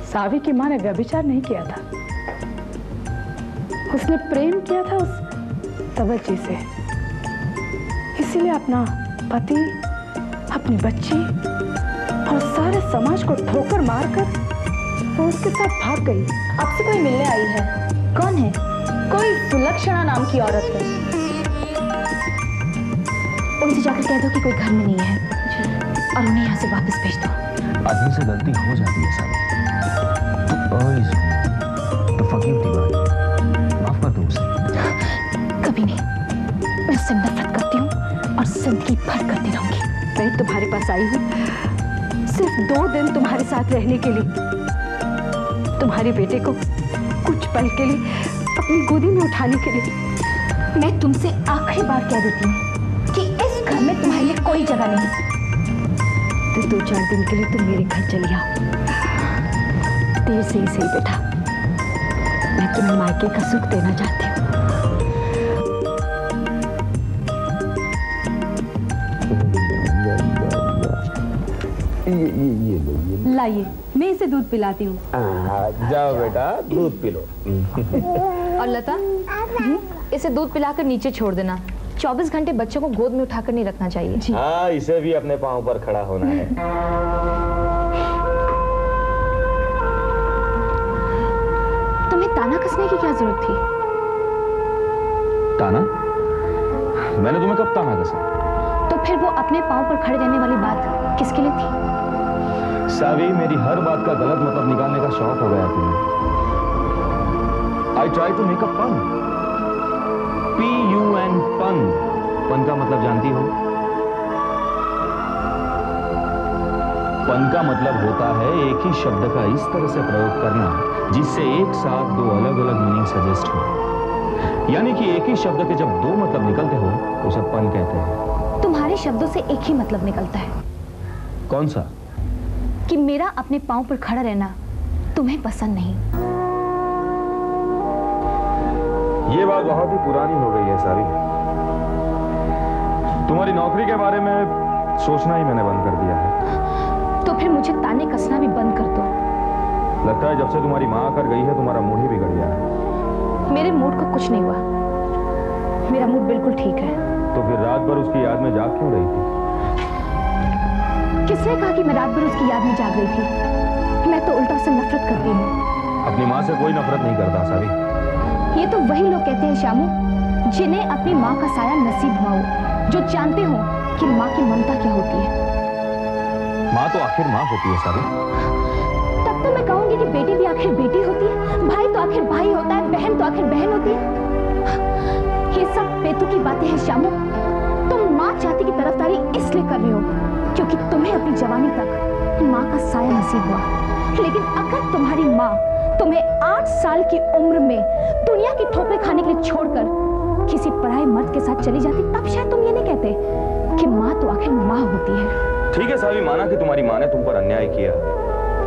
सावी की मां ने व्यभिचार नहीं किया था, उसने प्रेम किया था उस तवज्जी से। इसीलिए अपना पति, अपनी बच्ची और सारे समाज को ठोकर मारकर वो उसके साथ भाग गई। आपसे कोई मिलने आई है? कौन है? कोई सुलक्षणा नाम की औरत है। उनसे जाकर कह दो कि कोई घर में नहीं है और उन्हें यहाँ से वापस भेज दो। आदमी से गलती हो जाती है साहब, तो फकीर दीवार माफ कर दो उसे। कभी नहीं, मैं उससे नफरत करती हूँ और जिंदगी भर करती रहूंगी। मैं तुम्हारे पास आई हूँ सिर्फ 2 दिन तुम्हारे साथ रहने के लिए, तुम्हारे बेटे को कुछ पल के लिए अपनी गोदी में उठाने के लिए। मैं तुमसे आखिरी बार कह देती हूँ कि इस घर में तुम्हारे लिए कोई जगह नहीं। तो 2-4 दिन के लिए तुम मेरे घर चली आओ, देर से ही सही बेटा। मैं तुम्हें मायके का सुख देना चाहती हूँ। ये लाइए, मैं इसे दूध पिलाती हूँ। जाओ बेटा, दूध पी लो। और लता, इसे दूध पिलाकर नीचे छोड़ देना। 24 घंटे बच्चों को गोद में उठाकर नहीं रखना चाहिए। हाँ, इसे भी अपने पांव पर खड़ा होना है। तुम्हें ताना कसने की क्या जरूरत थी? ताना? मैंने तुम्हें कब ताना कसा? तो फिर वो अपने पांव पर खड़े रहने वाली बात किसके लिए थी? सावी, मेरी हर बात का गलत मतलब निकालने का शौक हो गया तुम्हें। I try to make a pun. P-U-N, पन। पन का मतलब जानती हो? पन का मतलब होता है एक ही शब्द का इस तरह से प्रयोग करना जिससे एक साथ 2 अलग अलग मीनिंग सजेस्ट हो। यानी कि एक ही शब्द के जब 2 मतलब निकलते हो उसे पन कहते हैं। तुम्हारे शब्दों से एक ही मतलब निकलता है। कौन सा? कि मेरा अपने पांव पर खड़ा रहना तुम्हें पसंद नहीं। ये बात बहुत ही पुरानी हो गई है सारी। तुम्हारी नौकरी के बारे में सोचना ही मैंने बंद कर दिया है। तो फिर मुझे ताने कसना भी बंद कर दो। लगता है जब से तुम्हारी माँ आकर गई है तुम्हारा मूड ही बिगड़ गया है। मेरे मूड को कुछ नहीं हुआ, मेरा मूड बिल्कुल ठीक है। तो फिर रात भर उसकी याद में जाग क्यों रही थी? किसने कहा कि मैं रात भर उसकी याद में जाग रही थी? मैं तो उल्टा उससे नफरत करती हूँ। अपनी माँ से कोई नफरत नहीं करता सावी। ये तो वही लोग कहते हैं श्यामू जिन्हें अपनी माँ का साया नसीब हुआ हो, जो जानते हो कि माँ की ममता क्या होती है। माँ तो आखिर माँ होती है सावी। तब तो मैं कहूंगी कि बेटी भी आखिर बेटी होती है, भाई तो आखिर भाई होता है, बहन तो आखिर बहन होती है। ये सब बेतुकी बातें हैं श्यामू। तुम माँ चाहती की तरफदारी इसलिए कर रहे हो क्योंकि तुम्हें अपनी जवानी तक माँ का साया नसीब हुआ। लेकिन अगर तुम्हारी माँ तुम्हें 8 साल की उम्र में दुनिया की ठोकरें खाने के लिए छोड़कर किसी पराये मर्द के साथ चली जाती, तब शायद तुम ये नहीं कहते कि माँ तो आखिर माँ होती है। ठीक है सावी, माना कि तुम्हारी माँ ने तुम पर अन्याय किया,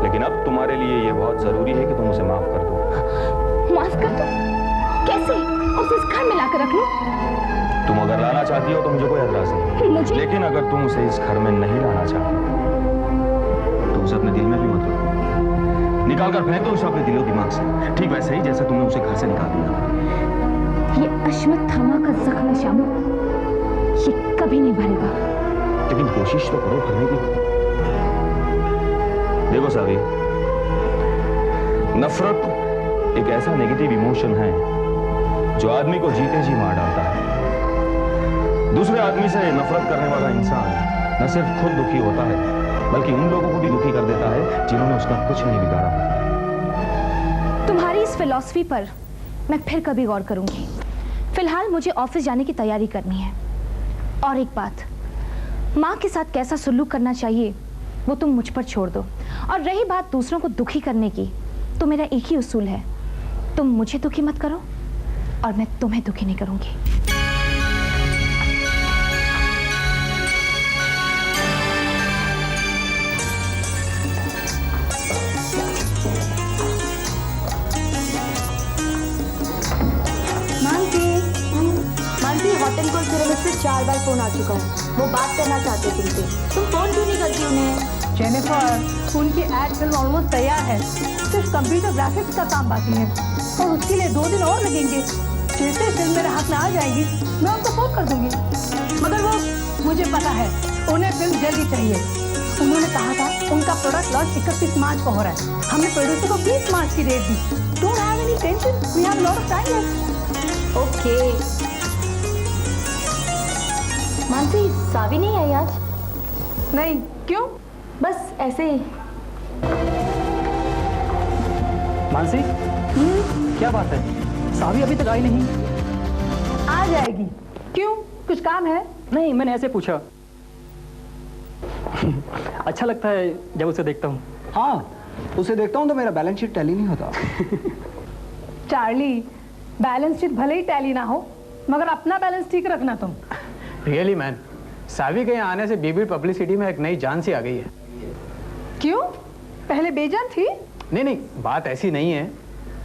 लेकिन अब तुम्हारे लिए ये बहुत जरूरी है कि तुम उसे माफ कर दो। माफ कर दो? कैसे? उसे इस घर में लाकर रख लो? तुम अगर लाना चाहती हो तो मुझे कोई एतराज नहीं, मुझे? लेकिन अगर तुम उसे इस घर में नहीं लाना चाहती तो उसे अपने दिल में भी मत रखो। निकाल कर फेंक दो उसे अपने दिलो दिमाग से, ठीक वैसे ही जैसे तुमने उसे घर से निकाल दिया। ये अश्वत्थामा का जख्म है श्यामू, ये कभी नहीं भरेगा। लेकिन कोशिश तो करो भरने की। देखो सावी, नफरत एक ऐसा नेगेटिव इमोशन है जो आदमी को जीते जी मार डालता है। दूसरे आदमी से नफरत करने वाला इंसान न सिर्फ खुद दुखी होता है बल्कि उन लोगों को भी दुखी कर देता है जिन्होंने उसका कुछ नहीं बिगाड़ा। तुम्हारी इस फिलॉसफी पर मैं फिर कभी गौर करूंगी। फिलहाल मुझे ऑफिस जाने की तैयारी करनी है। और एक बात, माँ के साथ कैसा सुलूक करना चाहिए वो तुम मुझ पर छोड़ दो। और रही बात दूसरों को दुखी करने की, तो मेरा एक ही उसूल है, तुम मुझे दुखी मत करो और मैं तुम्हें दुखी नहीं करूंगी। होटल को सिर्फ से 4 बार फोन आ चुका है। वो बात करना चाहते तुमसे। तुम फोन क्यों नहीं करती उन्हें? जेनिफर, उनकी एड फिल्म ऑलमोस्ट तैयार है, सिर्फ कंप्यूटर ग्राफिक्स का काम बाकी है और उसके लिए 2 दिन और लगेंगे। जैसे फिल्म मेरे हाथ में आ जाएगी मैं उनको फोन कर दूंगी, मगर वो मुझे पता है उन्हें फिल्म जल्दी चाहिए। उन्होंने कहा था उनका प्रोडक्ट लॉन्च 31 मार्च को हो रहा है। हमने प्रोड्यूसर को 20 मार्च की डेट दी। Don't have any tension, we have lot of time. Okay. Mansi, Savi नहीं आई आज? नहीं, क्यों? बस ऐसे ही। मानसी, क्या बात है? सावी अभी तक आई नहीं। आ जाएगी। क्यों, कुछ काम है? नहीं, मैंने ऐसे पूछा। अच्छा लगता है जब उसे देखता हूँ। हाँ, उसे देखता हूँ तो मेरा बैलेंस शीट टैली नहीं होता। चार्ली, बैलेंस शीट भले ही टैली ना हो, मगर अपना बैलेंस ठीक रखना तुम। रियली मैन, सावी के यहाँ आने से बीबी पब्लिसिटी में एक नई जान सी आ गई है। क्यों? पहले बेजान थी? नहीं, बात ऐसी नहीं है।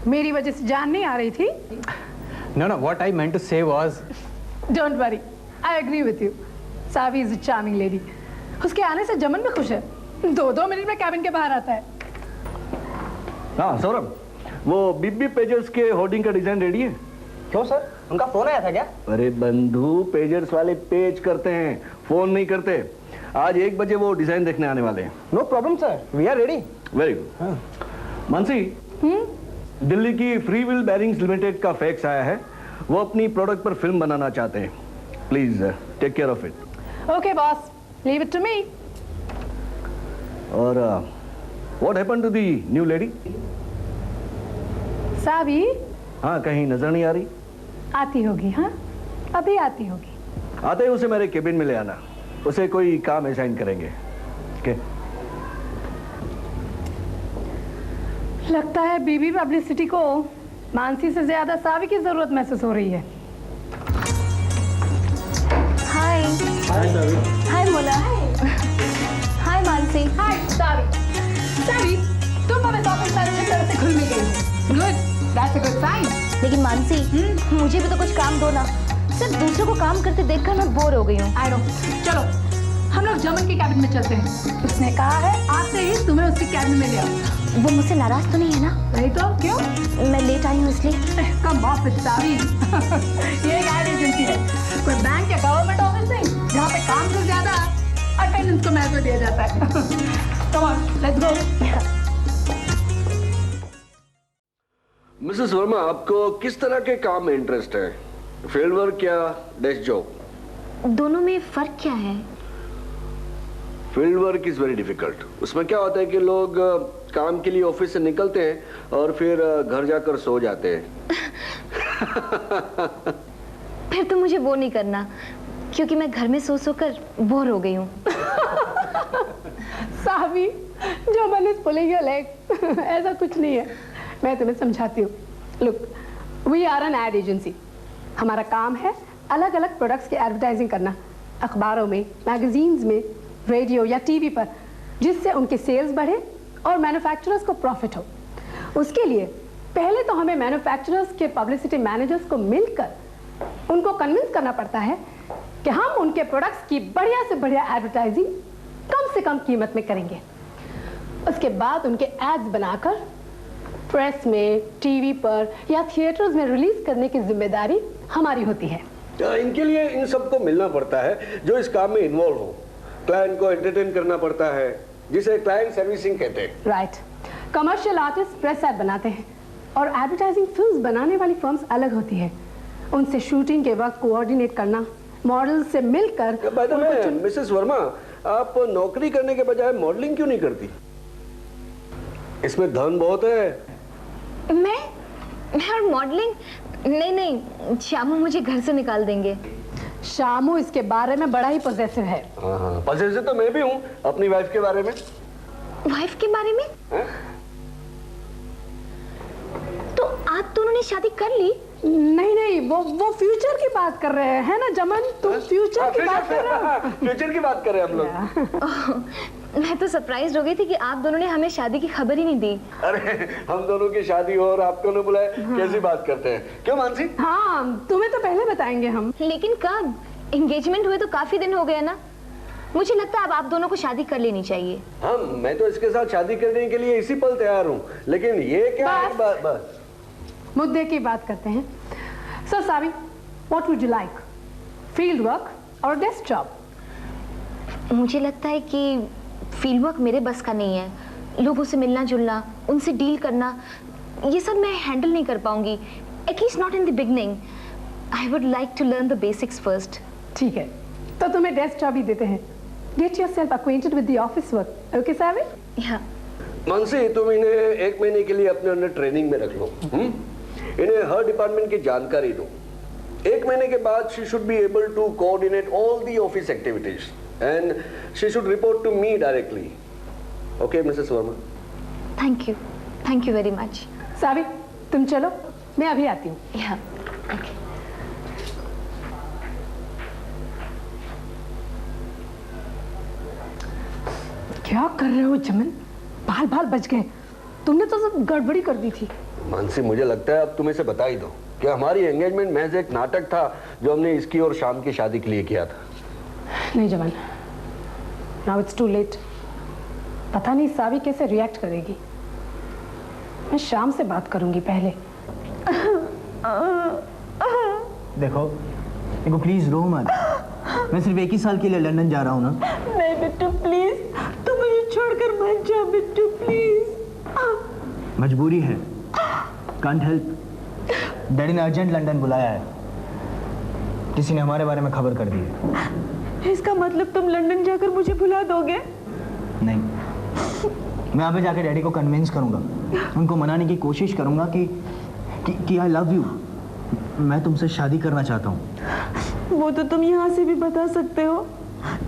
मेरी वजह से जान नहीं आ रही थी? No, what I meant to say was, don't worry, I agree with you. Savi is a charming lady. उसके आने से जमन भी खुश है। 2-2 मिनट में कैबिन के बाहर आता है। हाँ सौरभ, वो बीबी पेजर्स के होर्डिंग का डिजाइन रेडी है? क्यों सर, उनका फोन आया था क्या? अरे बंधु, पेजर्स वाले पेज करते हैं, फोन नहीं करते। आज 1 बजे वो डिजाइन देखने आने वाले हैं। No problem sir, we are ready. Very good. Mansi, Delhi की फ्री व्हील बेरिंग्स लिमिटेड का फैक्स आया है। वो अपनी प्रोडक्ट पर फिल्म बनाना चाहते हैं। Please take care of it. Okay boss, leave it to me. और what happened to the new lady? Savi हाँ, कहीं नजर नहीं आ रही? आती होगी। हाँ, अभी आती होगी। आते ही उसे मेरे केबिन में ले आना। उसे कोई काम असाइन करेंगे। ओके? लगता है बीबी पब्लिसिटी को मानसी से ज्यादा सावी की जरूरत महसूस हो रही है। हाय। हाय सावी। हाय मोला। हाय मानसी। हाय सावी। सावी, तुम हमें ऑफिस मैनेजर की तरफ से खुल मिल गई हो। Good, that's a good sign. लेकिन मानसी, मुझे भी तो कुछ काम दो ना। सिर्फ दूसरों को काम करते देखकर मैं बोर हो गई हूँ। I know. चलो हम लोग जमन के कैबिन में चलते हैं। उसने कहा है आते ही तुम्हें उसके कैबिन में ले आओ। वो मुझसे नाराज तो नहीं है ना? नहीं तो क्यों? मैं लेट आई हूँ इसलिए। कम ऑफ इट सावी। ये एक एड एजेंसी है, कोई बैंक या गवर्नमेंट ऑफिस नहीं जहाँ पे काम से ज्यादा अटेंडेंस को महत्व दिया जाता है। Come on, let's go. Mrs Verma, आपको किस तरह के काम में इंटरेस्ट है? फील्ड वर्क या डेस्क जॉब? दोनों में फर्क क्या है? Field work is very difficult. उसमें क्या होता है कि लोग काम के लिए ऑफिस से निकलते हैं और फिर घर जाकर सो जाते हैं। फिर तो मुझे वो नहीं करना, क्योंकि मैं घर में सो कर बोर हो गई हूँ। सावी, जो मन इज पुलिंग योर लेग। ऐसा कुछ नहीं है, मैं तुम्हें समझाती हूँ। Look, we are an ad agency. हमारा काम है अलग अलग प्रोडक्ट्स की एडवर्टाइजिंग करना, अखबारों में, मैगजीन्स में, रेडियो या टीवी पर, जिससे उनके सेल्स बढ़े और मैन्युफैक्चरर्स को प्रॉफिट हो। उसके लिए पहले तो हमें मैन्युफैक्चरर्स के पब्लिसिटी मैनेजर्स को मिलकर उनको कन्विंस करना पड़ता है कि हम उनके प्रोडक्ट्स की बढ़िया से बढ़िया एडवर्टाइजिंग कम से कम कीमत में करेंगे। उसके बाद उनके एड्स बनाकर प्रेस में, टीवी पर या थिएटर्स में रिलीज करने की जिम्मेदारी हमारी होती है। इनके लिए इन सबको मिलना पड़ता है जो इस काम में इन्वॉल्व हो। क्लाइंट को एंटरटेन करना पड़ता है, जिसे क्लाइंट सर्विसिंग कहते हैं। Right. Commercial artist press ad बनाते हैं और एडवर्टाइजिंग फिल्म्स बनाने वाली फर्म्स अलग होती है। उनसे शूटिंग के वक्त कोऑर्डिनेट करना, मॉडल से मिलकर। By the way, Mrs Verma, आप नौकरी करने के बजाय मॉडलिंग क्यों नहीं करती? इसमें धन बहुत है। मैं और मॉडलिंग? नहीं, श्यामू मुझे घर से निकाल देंगे। शामू इसके बारे में बड़ा ही पॉजिटिव है। हाँ, पॉजिटिव तो मैं भी हूँ अपनी वाइफ के बारे में। वाइफ के बारे में? तो आप दोनों ने शादी कर ली? नहीं, वो फ्यूचर की बात कर रहे हैं ना जमन, तुम फ्यूचर की बात कर रहे हो। फ्यूचर की बात कर रहे हैं हम लोग। मैं तो सरप्राइज हो गई थी कि आप दोनों ने हमें शादी की खबर ही नहीं दी। अरे हम दोनों की शादी हो और आपको न बुलाए, कैसी बात करते हैं? क्यों मानसी? हाँ, तुम्हें तो पहले बताएंगे हम। लेकिन कब? एंगेजमेंट हुए तो काफी दिन हो गए ना। मुझे लगता है अब आप दोनों को शादी कर लेनी चाहिए। हाँ, मैं तो इसके साथ शादी करने के लिए इसी पल तैयार हूँ, लेकिन ये क्या है? बस मुद्दे की बात करते हैं। So Savi, what would you like, field work और डेस्क जॉब? मुझे लगता है कि फील्ड वर्क मेरे बस का नहीं है। लोगों से मिलना जुलना, उनसे डील करना, ये सब मैं हैंडल नहीं कर पाऊंगी, at least not in the beginning. I would like to learn the basics first. ठीक है, तो तुम्हें डेस्क जॉब ही देते हैं। Get yourself acquainted with the office work, okay Savi? या मानसी, तुम इन्हें 1 महीने के लिए अपने अंडर ट्रेनिंग में रख लो। इन्हें हर डिपार्टमेंट की जानकारी दो। 1 महीने के बाद she should be able to coordinate all the office activities and she should report to me directly. Okay Mrs Verma? Thank you very much. Savi, तुम चलो, मैं अभी आती हूँ। या ओके। क्या कर रहे हो चमन? बाल बाल बच गए। तुमने तो सब गड़बड़ी कर दी थी। मानसी, मुझे लगता है अब तुम इसे बता ही दो कि हमारी एंगेजमेंट महज एक नाटक था जो हमने इसकी और शाम की शादी के लिए किया था। नहीं जमन, नाउ इट्स टू लेट। पता नहीं सावी कैसे रिएक्ट करेगी। मैं शाम से बात करूंगी पहले। देखो प्लीज रो मत। मैं सिर्फ 1 ही साल के लिए लंदन जा रहा हूँ ना। नहीं बिट्टू प्लीज, तुम मुझे छोड़कर मत जाओ बिट्टू प्लीज। मजबूरी है, कांट हेल्प। डैडी ने अर्जेंट लंदन बुलाया है, किसी ने हमारे बारे में खबर कर दी है। इसका मतलब तुम लंदन जाकर मुझे भुला दोगे? नहीं, मैं यहाँ पे जाकर डैडी को कन्विंस करूंगा, उनको मनाने की कोशिश करूंगा कि आई लव यू, मैं तुमसे शादी करना चाहता हूँ। वो तो तुम यहाँ से भी बता सकते हो।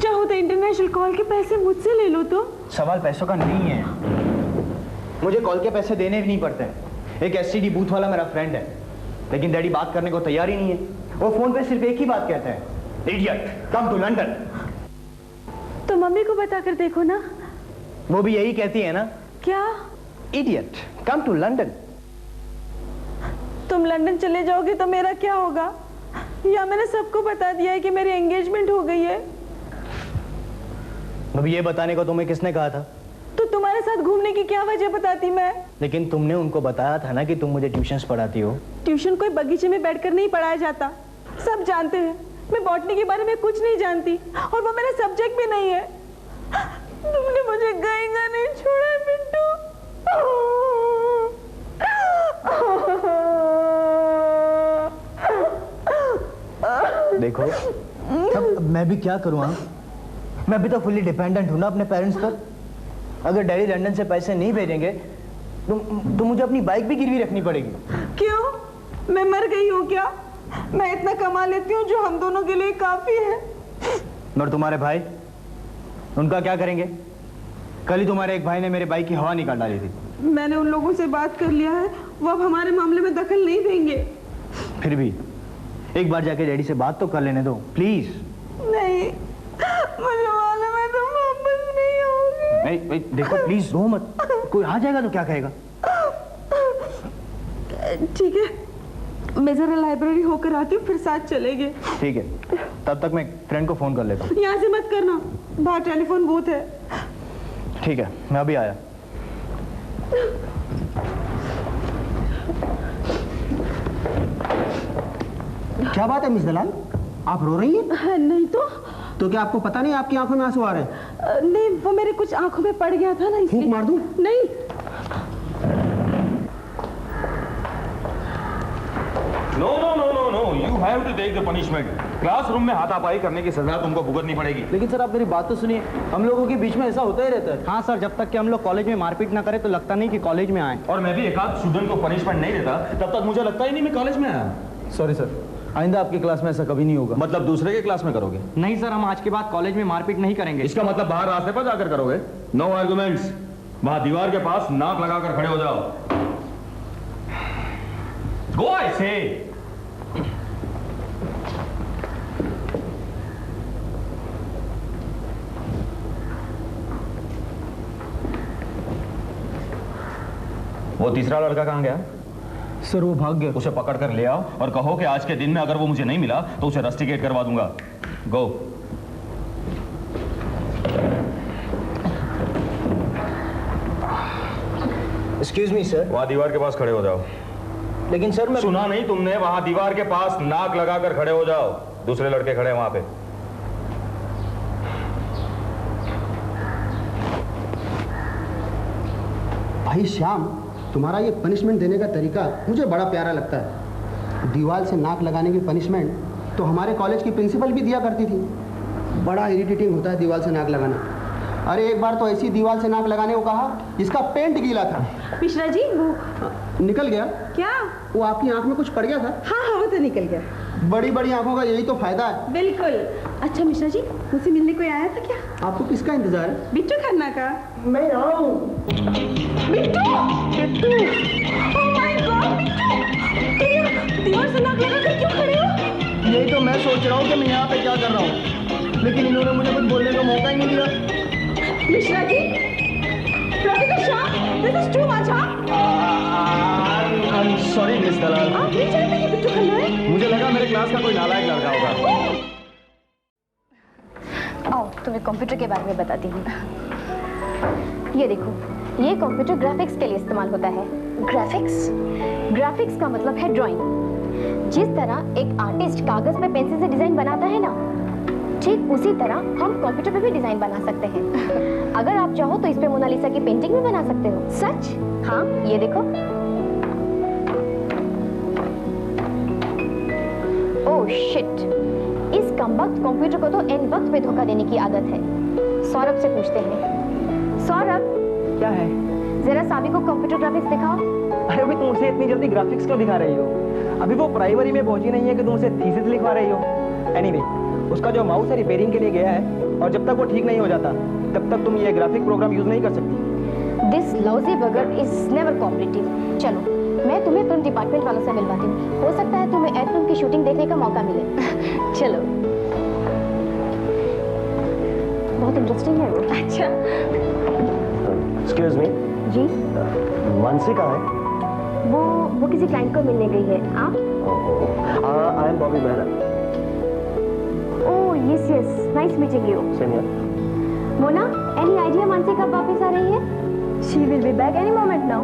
चाहो तो इंटरनेशनल कॉल के पैसे मुझसे ले लो। तो सवाल पैसों का नहीं है, मुझे कॉल के पैसे देने भी नहीं पड़ते। एक एसटीडी बूथ वाला मेरा फ्रेंड है, लेकिन डैडी बात करने को तैयार ही नहीं है। वो फोन पे सिर्फ एक ही बात कहते हैं, इडियट कम टू लंदन। तो मम्मी को बताकर देखो ना। वो भी यही कहती है ना। क्या? Idiot come to London. तुम लंदन चले जाओगे तो मेरा क्या होगा? या मैंने सबको बता दिया है कि मेरी एंगेजमेंट हो गई है। अभी ये बताने को तुम्हें किसने कहा था? तो तुम्हारे साथ घूमने की क्या वजह बताती मैं? लेकिन तुमने उनको बताया था ना कि तुम मुझे ट्यूशंस पढ़ाती हो। ट्यूशन कोई बगीचे में बैठकर नहीं पढ़ाया जाता, सब जानते हैं। मैं बॉटनी के बारे में कुछ नहीं जानती और वो मेरा सब्जेक्ट भी नहीं है। तुमने मुझे गएगा नहीं छोड़ा बिट्टू। देखो अब मैं भी क्या करूँ? मैं भी तो फुल्ली डिपेंडेंट हूँ ना अपने पेरेंट्स पर। अगर डैडी लंदन से पैसे नहीं भेजेंगे तो मुझे अपनी बाइक भी गिरवी रखनी पड़ेगी। क्यों? मैं मर गई हूँ क्या? मैं इतना कमा लेती हूँ जो हम दोनों के लिए काफी है। और तुम्हारे भाई, उनका क्या करेंगे? कल ही तुम्हारे एक भाई ने मेरे बाइक की हवा निकाल डाली थी। मैंने उन लोगों से बात कर लिया है, वो अब हमारे मामले में दखल नहीं देंगे। फिर भी एक बार जाके डैडी से बात तो कर लेने दो प्लीज। नहीं, मुझे मालूम है तुम वापस नहीं आओगे। नहीं, देखो प्लीज रो मत, कोई आ जाएगा तो क्या कहेगा? ठीक है, मैं जरा लाइब्रेरी होकर आती हूँ, फिर साथ चलेंगे। ठीक है, तब तक मैं फ्रेंड को फोन कर लेता हूँ। यहाँ से मत करना, बाहर टेलीफोन बूथ है। ठीक है, मैं अभी आया। क्या बात है मिस दलाल, आप रो रही हैं? नहीं तो क्या आपको पता नहीं आपकी आंखों में आंसू आ रहे हैं? नहीं, वो मेरे कुछ आंखों में पड़ गया था ना, इसलिए। फूंक मार दूं? नहीं। No no no no no, you have to take the punishment. Classroom में हाथापाई करने की सजा तुमको भुगतनी पड़ेगी। लेकिन सर आप मेरी बात तो सुनिए, हम लोगों के बीच में ऐसा होता ही रहता है। हाँ सर, जब तक कि हम लोग कॉलेज में मारपीट ना करें तो लगता नहीं कि कॉलेज में आए। और मैं भी एक आध स्टूडेंट को पनिशमेंट नहीं देता तब तक मुझे लगता ही नहीं मैं कॉलेज में आया। सॉरी सर, आइंदा आपकी क्लास में ऐसा कभी नहीं होगा। मतलब दूसरे के क्लास में करोगे? नहीं सर, हम आज के बाद कॉलेज में मारपीट नहीं करेंगे। इसका मतलब बाहर रास्ते पर जाकर करोगे? नो आर्गुमेंट्स, वहां दीवार के पास नाक लगाकर खड़े हो जाओ। गो आई से। वो तीसरा लड़का कहां गया? सर वो भाग गया। उसे पकड़ कर ले आओ और कहो कि आज के दिन में अगर वो मुझे नहीं मिला तो उसे रस्टिकेट करवा दूंगा। गो। Excuse me sir. वहां दीवार के पास खड़े हो जाओ। लेकिन सर मैं सुना नहीं तुमने? वहां दीवार के पास नाक लगाकर खड़े हो जाओ। दूसरे लड़के खड़े हैं वहां पे। भाई श्याम, तुम्हारा ये पनिशमेंट देने का तरीका मुझे बड़ा प्यारा लगता है। दीवार से नाक लगाने की पनिशमेंट तो हमारे कॉलेज की प्रिंसिपल भी दिया करती थी। बड़ा इरिटेटिंग होता है दीवार से नाक लगाना। अरे एक बार तो ऐसी दीवार से नाक लगाने को कहा जिसका पेंट गीला था। मिश्रा जी वो निकल गया क्या? वो आपकी आंख में कुछ पड़ गया था? हाँ हाँ वो तो निकल गया। बड़ी बड़ी आंखों का यही तो फायदा है। बिल्कुल। अच्छा मिश्रा जी, मुझसे मिलने कोई आया था क्या? आपको किसका इंतजार है? बिट्टू खन्ना का। मैं आऊं। Bittu! Bittu! Oh my God Bittu! दीवार से नाक लगाकर क्यों खड़े हो? यही तो मैं सोच रहा हूँ कि मैं यहाँ पे क्या कर रहा हूँ, लेकिन इन्होंने मुझे कुछ बोलने का मौका ही नहीं दिया। Mishra ji, professor Shah, this is too much. I am sorry miss Dalal. आप नहीं जानते कि बिट्टू खन्ना है? मुझे लगा मेरे क्लास का कोई नालायक लड़का होगा। आओ तुम्हें कंप्यूटर के बारे में बताती हूँ। ये देखो, ये कंप्यूटर ग्राफिक्स के लिए इस्तेमाल होता है। ग्राफिक्स? ग्राफिक्स का मतलब है ड्राइंग। जिस तरह एक आर्टिस्ट कागज पे पेंसिल से डिजाइन बनाता है ना, ठीक उसी तरह हम कंप्यूटर पे भी डिजाइन बना सकते हैं। अगर आप चाहो तो इस पे मोनालिसा की पेंटिंग भी बना सकते हो। सच? हाँ, ये देखो। ओह शिट, इस कमबख्त कंप्यूटर को तो एन वक्त पे धोखा देने की आदत है। सौरभ से पूछते हैं। सौरभ, क्या है? जरा सावी को कंप्यूटर ग्राफिक्स दिखाओ। अरे अभी तुम उसे इतनी जल्दी ग्राफिक्स क्यों दिखा रही हो? अभी वो प्राइमरी में पहुंची नहीं है कि तुम उसे थीसिस लिखवा रही हो। एनीवे, उसका जो माउस है रिपेयरिंग के लिए गया है, और जब तक वो ठीक नहीं हो जाता तब तक तुम ये ग्राफिक प्रोग्राम यूज नहीं कर सकती। दिस लॉजी बगर इज नेवर कोऑपरेटिव। चलो, मैं तुम्हें फिल्म डिपार्टमेंट वालों से मिलवाती हूँ। हो सकता है तुम्हें एड फिल्म की शूटिंग देखने का मौका मिले। चलो। बहुत इंटरेस्टिंग है वो। अच्छा। Excuse me. जी? मानसी कहाँ है? वो किसी क्लाइंट को मिलने गई है। आप? I am Bobby Mehra. Oh yes yes, nice meeting you. Same here. Mona, any idea Mansi कब वापस आ रही है? She will be back any moment now.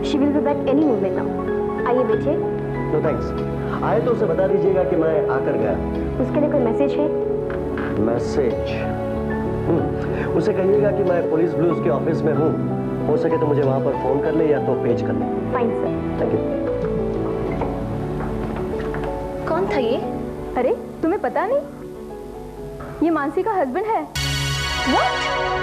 She will be back any moment now. आइए बैठिए। No thanks. आए तो उसे बता दीजिएगा कि मैं आकर गया। उसके लिए कोई मैसेज है? मैसेज? उसे कहिएगा कि मैं पुलिस ब्लूज के ऑफिस में हूँ। हो सके तो मुझे वहाँ पर फोन कर ले या तो पेज कर ले। Fine sir. Thank you. कौन था ये? अरे तुम्हें पता नहीं? ये मानसी का हस्बैंड है। What?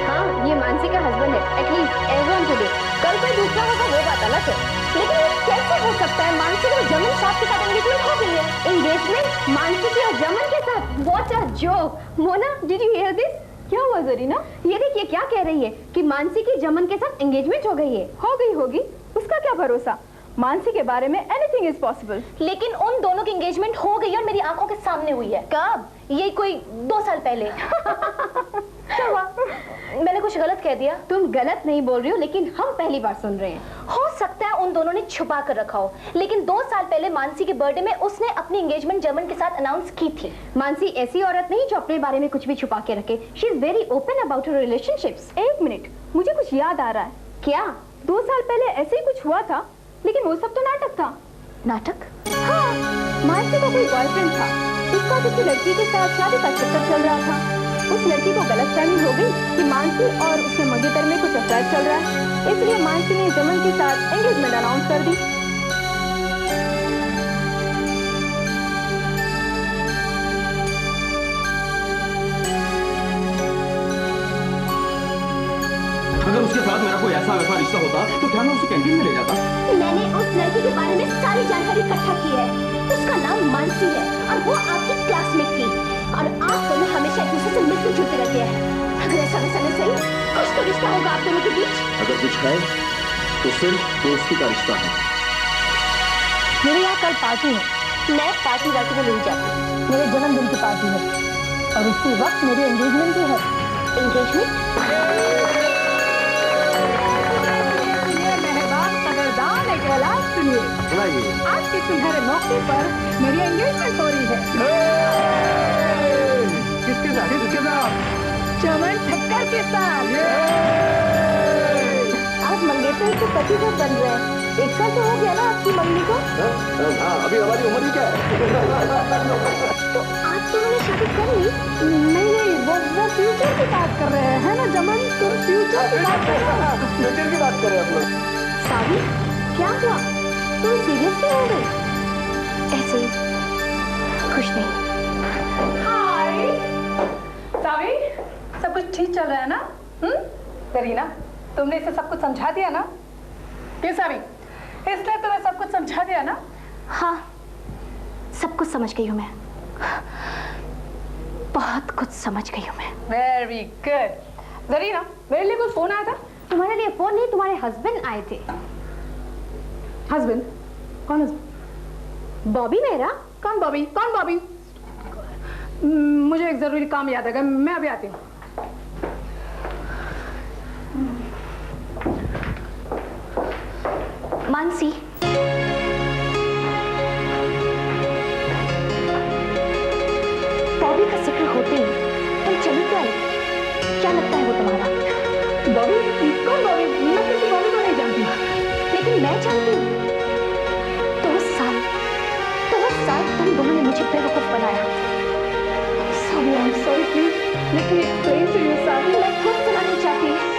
हाँ, ये मानसी का हस्बैंड है। At least everyone today. कल कोई दूसरा होगा वो बात अलग है, लेकिन ये कैसे हो सकता है? मानसी को जमन साहब के साथ एंगेजमेंट हो गई है। एंगेजमेंट मानसी की और जमन के साथ? What a joke! Mona, did you hear this? क्या हुआ जरीना? ये देखिए क्या कह रही है कि मानसी की जमन के साथ एंगेजमेंट हो गई है। हो गई होगी, उसका क्या भरोसा? मानसी के बारे में एनीथिंग इज पॉसिबल। लेकिन उन दोनों की एंगेजमेंट हो गई और मेरी आंखों के सामने हुई है। कब? ये कोई 2 साल पहले। मैंने कुछ गलत कह दिया? तुम गलत नहीं बोल रही हो, लेकिन हम पहली बार सुन रहे हैं। हो सकता है उन दोनों ने छुपा कर रखा हो, लेकिन 2 साल पहले मानसी के बर्थडे में उसने अपनी एंगेजमेंट जमन के साथ अनाउंस की थी। मानसी ऐसी औरत नहीं जो अपने बारे में कुछ भी छुपा के रखे। She is very open about her relationships. एक मिनट, मुझे कुछ याद आ रहा है। क्या? 2 साल पहले ऐसे ही कुछ हुआ था, लेकिन वो सब तो नाटक था। नाटक? हाँ, मानसी का कोई बॉयफ्रेंड था, उसका किसी लड़की के साथ शादी का चक्कर चल रहा था। उस लड़की को गलतफहमी हो गई कि मानसी और उसके मंगेतर में कुछ अफेयर चल रहा है, इसलिए मानसी ने जमन के साथ एंगेजमेंट अनाउंस कर दी। अगर उसके साथ मेरा कोई ऐसा वैसा रिश्ता होता तो क्या मैं उसे कैंटीन में ले जाता? मैंने उस लड़की के बारे में सारी जानकारी इकट्ठा की है। उसका नाम मानसी है और वो आपकी क्लासमेट थी, और आप दोनों हमेशा एक दूसरे से मिलते जुलते रहते हैं। अगर ऐसा वैसा नहीं सही, कुछ तो रिश्ता होगा आप दोनों के बीच। अगर कुछ है तो सिर्फ दोस्ती का रिश्ता है। मेरे यहाँ कल पार्टी है। मैं पार्टी वार्टी में नहीं जाती। मेरे जन्मदिन की पार्टी है और उसी वक्त मेरी एंगेजमेंट भी है। एंगेजमेंट? सुनिए, आज के सुनहरे मौके पर मेरी एंगेजमेंट हो रही है। किसके साथ? किसके साथ? चमन ठक्कर के साथ। आप मंगेतर से पति कब बन रहे हैं? 1 साल तो हो गया ना आपकी मम्मी को? हाँ, अभी हमारी उम्र ही क्या है? तो आज तो उन्होंने शादी कर ली? नहीं नहीं, वो फ्यूचर की बात कर रहे हैं, है ना जमन? तुम फ्यूचर की बात कर रहे हो। फ्यूचर की बात कर रहे हैं हम लोग। सावी, क्या हुआ? तुम सीरियस क्यों हो गई? ऐसे ही, कुछ नहीं। हाय सावी, सब कुछ ठीक चल रहा है ना? करीना, तुमने इसे सब कुछ समझा दिया ना? ये सावी, इसलिए तुम्हें सब कुछ समझा दिया ना? हाँ, सब कुछ समझ गई हूँ मैं, बहुत कुछ समझ गई हूँ मैं। Very good. जरीना, मेरे लिए कोई फोन आया था? तुम्हारे लिए फोन नहीं, तुम्हारे हस्बैंड आए थे। हस्बैंड? कौन हस्बैंड? बॉबी मेरा। कौन बॉबी? कौन बॉबी? मुझे एक जरूरी काम याद है, मैं अभी आती हूँ। मानसी, बॉबी का जिक्र होते ही तुम चली क्यों आई? क्या लगता है वो तुम्हारा? बॉबी? कौन बॉबी? मैं किसी बॉबी को नहीं जानती। लेकिन मैं जानती हूँ। 2 साल तुम दोनों ने मुझे बेवकूफ बनाया। Sorry, I'm sorry, please let me explain to you, Savi. मैं खुद सुनानी चाहती।